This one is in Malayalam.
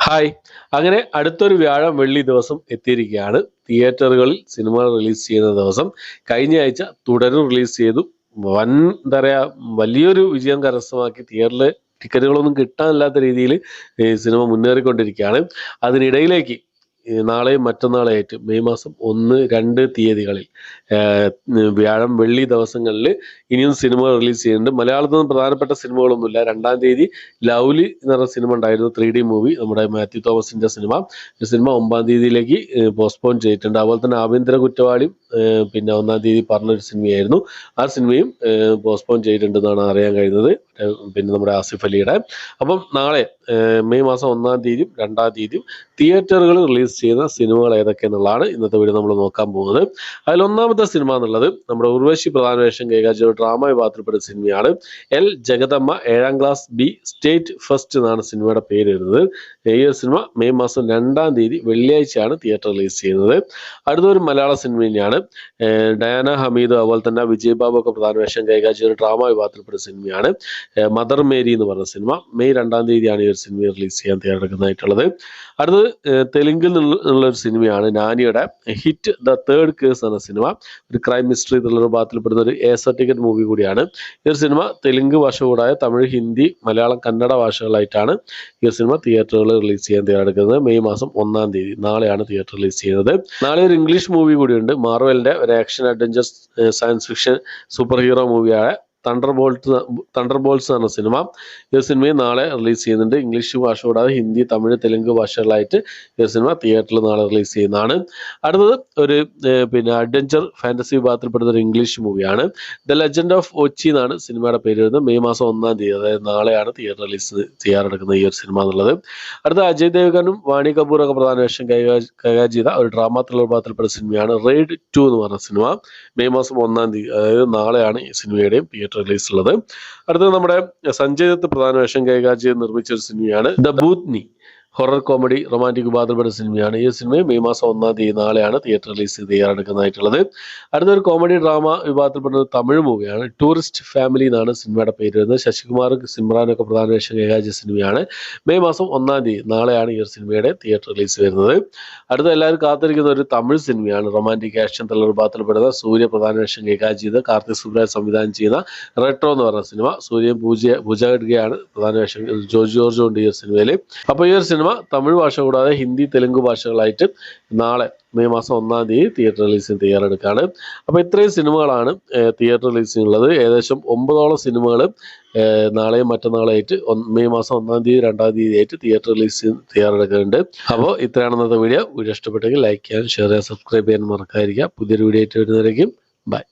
ഹായ് അങ്ങനെ അടുത്തൊരു വ്യാഴം വെള്ളി ദിവസം എത്തിയിരിക്കുകയാണ്. തിയേറ്ററുകളിൽ സിനിമ റിലീസ് ചെയ്യുന്ന ദിവസം. കഴിഞ്ഞ ആഴ്ച തുടരും റിലീസ് ചെയ്തു. വൻ എന്താ പറയാ വലിയൊരു വിജയം കരസ്ഥമാക്കി. തിയേറ്ററിൽ ടിക്കറ്റുകളൊന്നും കിട്ടാനില്ലാത്ത രീതിയിൽ സിനിമ മുന്നേറിക്കൊണ്ടിരിക്കുകയാണ്. അതിനിടയിലേക്ക് നാളെയും മറ്റന്നാളായിട്ട് മെയ് മാസം 1, 2 തീയതികളിൽ വ്യാഴം വെള്ളി ദിവസങ്ങളിൽ ഇനിയും സിനിമ റിലീസ് ചെയ്യുന്നുണ്ട്. മലയാളത്തിൽ നിന്ന് പ്രധാനപ്പെട്ട സിനിമകളൊന്നുമില്ല. 2-ാം തീയതി ലവ്ലി എന്ന് പറഞ്ഞ സിനിമ ഉണ്ടായിരുന്നു, 3D മൂവി, നമ്മുടെ മാത്യു തോമസിന്റെ സിനിമ. ഈ സിനിമ 9-ാം തീയതിയിലേക്ക് പോസ്റ്റ്പോൺ ചെയ്തിട്ടുണ്ട്. അതുപോലെ തന്നെ ആഭ്യന്തര കുറ്റവാളിയും പിന്നെ 1-ാം തീയതി പറഞ്ഞൊരു സിനിമയായിരുന്നു. ആ സിനിമയും പോസ്റ്റ്പോൺ ചെയ്തിട്ടുണ്ടെന്നാണ് അറിയാൻ കഴിയുന്നത്. പിന്നെ നമ്മുടെ ആസിഫ് അലിയുടെ. അപ്പം നാളെ മെയ് മാസം 1-ാം തീയതിയും 2-ാം തീയതിയും തിയേറ്ററുകൾ റിലീസ് ചെയ്യുന്ന സിനിമകൾ ഏതൊക്കെയെന്നുള്ളതാണ് ഇന്നത്തെ വീഡിയോ നമ്മൾ നോക്കാൻ പോകുന്നത്. അതിൽ ഒന്നാമത്തെ സിനിമ എന്നുള്ളത് നമ്മുടെ ഉർവശി പ്രധാന വേഷം കൈകാര്യം ഡ്രാമ വിഭാഗത്തിൽപ്പെട്ട സിനിമയാണ്. L Jagadamma 7-ാം class B state first എന്നാണ് സിനിമയുടെ പേര് വരുന്നത്. ഈ സിനിമ മെയ് മാസം 2-ാം തീയതി വെള്ളിയാഴ്ചയാണ് തിയേറ്റർ റിലീസ് ചെയ്യുന്നത്. അടുത്തൊരു മലയാള സിനിമ തന്നെയാണ്. ഡയാന ഹമീദ് അതുപോലെ തന്നെ വിജയ് ബാബു ഒക്കെ പ്രധാന വേഷം കൈകാര്യം ഡ്രാമ വിഭാഗത്തിൽപ്പെട്ട സിനിമയാണ്. മദർ മേരി എന്ന് പറഞ്ഞ സിനിമ മെയ് 2-ാം തീയതിയാണ് ഈ ഒരു സിനിമ റിലീസ് ചെയ്യാൻ തയ്യാറെടുക്കുന്നതായിട്ടുള്ളത്. അടുത്തത് തെലുങ്കിൽ നിന്നുള്ള ഒരു സിനിമയാണ് നാനിയുടെ ഹിറ്റ് ദ തേർഡ് കേസ് എന്ന സിനിമ. ഒരു ക്രൈം മിസ്റ്ററി ത്രില്ലർ വിഭാഗത്തിൽപ്പെടുന്ന ഒരു എ സർട്ടിഫിക്കറ്റ് മൂവി കൂടിയാണ്. ഈ ഒരു സിനിമ തെലുങ്ക് ഭാഷ കൂടാതെ തമിഴ്, ഹിന്ദി, മലയാളം, കന്നഡ ഭാഷകളായിട്ടാണ് ഈ സിനിമ തിയേറ്ററുകളിൽ റിലീസ് ചെയ്യാൻ തയ്യാറെടുക്കുന്നത്. മെയ് മാസം 1-ാം തീയതി നാളെയാണ് തിയേറ്റർ റിലീസ് ചെയ്യുന്നത്. നാളെ ഒരു ഇംഗ്ലീഷ് മൂവി കൂടിയുണ്ട്. മാർവലിന്റെ ഒരു action adventure science fiction super hero മൂവിയായ തണ്ടർബോൾട്സ് എന്ന സിനിമ. ഈ സിനിമയും നാളെ റിലീസ് ചെയ്യുന്നുണ്ട്. ഇംഗ്ലീഷ് ഭാഷ കൂടാതെ ഹിന്ദി, തമിഴ്, തെലുങ്ക് ഭാഷകളായിട്ട് ഈ സിനിമ തിയേറ്ററിൽ നാളെ റിലീസ് ചെയ്യുന്നതാണ്. അടുത്തത് ഒരു പിന്നെ അഡ്വഞ്ചർ ഫാന്റസി വിഭാഗത്തിൽപ്പെടുന്ന ഒരു ഇംഗ്ലീഷ് മൂവിയാണ്. ദ ലെജൻഡ് ഓഫ് ഒച്ചി എന്നാണ് സിനിമയുടെ പേര് വരുന്നത്. മെയ് മാസം 1-ാം തീയതി, അതായത് നാളെയാണ് തിയേറ്റർ റിലീസ് ചെയ്യാറെടുക്കുന്ന ഈ ഒരു സിനിമ എന്നുള്ളത്. അടുത്ത അജയ് ദേവ്ഗനും വാണി കപൂർ ഒക്കെ പ്രധാന വേഷം കൈകാര്യം ചെയ്ത ഒരു ഡ്രാമ ത്രില്ലർ വിഭാഗത്തിൽപ്പെട്ട സിനിമയാണ് റെയ്ഡ് 2 എന്ന് പറഞ്ഞ സിനിമ. മെയ് മാസം 1-ാം തീയതി, അതായത് നാളെയാണ് ഈ സിനിമയുടെയും തിയേറ്റർ റിലീസ് ഉള്ളത്. അടുത്തത് നമ്മുടെ സഞ്ജയ് ദത്ത് പ്രധാന വേഷം കൈകാര്യം ചെയ്ത് നിർമ്മിച്ച ഒരു സിനിമയാണ് ദ ബൂത്നി. ഹൊറർ കോമഡി റൊമാൻറ്റിക് വിഭാഗത്തിൽപ്പെട്ട സിനിമയാണ്. ഈ സിനിമ മെയ് മാസം 1-ാം തീയതി നാളെയാണ് തിയേറ്റർ റിലീസ് തയ്യാറെടുക്കുന്നതായിട്ടുള്ളത്. അടുത്തൊരു കോമഡി ഡ്രാമ വിഭാഗത്തിൽപ്പെടുന്ന തമിഴ് മൂവിയാണ് ടൂറിസ്റ്റ് ഫാമിലി എന്നാണ് സിനിമയുടെ പേര് വരുന്നത്. ശശികുമാർ, സിമ്രാനൊക്കെ പ്രധാന വേഷം കൈകാര്യം സിനിമയാണ്. മെയ് മാസം 1-ാം തീയതി നാളെയാണ് ഈ ഒരു സിനിമയുടെ തിയേറ്റർ റിലീസ് വരുന്നത്. അടുത്ത എല്ലാവരും കാത്തിരിക്കുന്ന ഒരു തമിഴ് സിനിമയാണ് റൊമാൻറ്റിക് ആക്ഷൻ ത്രില്ലർ വിഭാഗത്തിൽപ്പെടുന്ന സൂര്യ പ്രധാന വേഷം കൈകാര്യം ചെയ്ത് കാർത്തിക് സുബ്രാജ് സംവിധാനം ചെയ്യുന്ന റെട്രോ എന്ന് പറഞ്ഞ സിനിമ. സൂര്യൻ പൂജ ഗഡ്ഗയാണ് പ്രധാന വേഷം, ജോർജ് ജോർജ് ഉണ്ട് ഈ ഒരു സിനിമയിൽ. അപ്പോൾ ഈ ഒരു സിനിമ തമിഴ് ഭാഷ കൂടാതെ ഹിന്ദി, തെലുങ്ക് ഭാഷകളായിട്ട് നാളെ മെയ് മാസം 1-ാം തീയതി തിയേറ്റർ റിലീസിന് തയ്യാറെടുക്കുകയാണ്. അപ്പോൾ ഇത്രയും സിനിമകളാണ് തിയേറ്റർ റിലീസിനുള്ളത്. ഏകദേശം 9ഓളം സിനിമകൾ നാളെയും മറ്റന്നാളായിട്ട് മെയ് മാസം 1-ാം തീയതി 2-ാം തീയതി ആയിട്ട് തിയേറ്റർ റിലീസിന് തയ്യാറെടുക്കുന്നുണ്ട്. അപ്പോൾ ഇത്രയാണ് ഇന്നത്തെ വീഡിയോ. ഇഷ്ടപ്പെട്ടെങ്കിൽ ലൈക്ക് ചെയ്യാൻ, ഷെയർ ചെയ്യാൻ, സബ്സ്ക്രൈബ് ചെയ്യാൻ മറക്കാതിരിക്കുക. പുതിയൊരു വീഡിയോ ആയിട്ട് വരുന്നവരേക്കും ബൈ.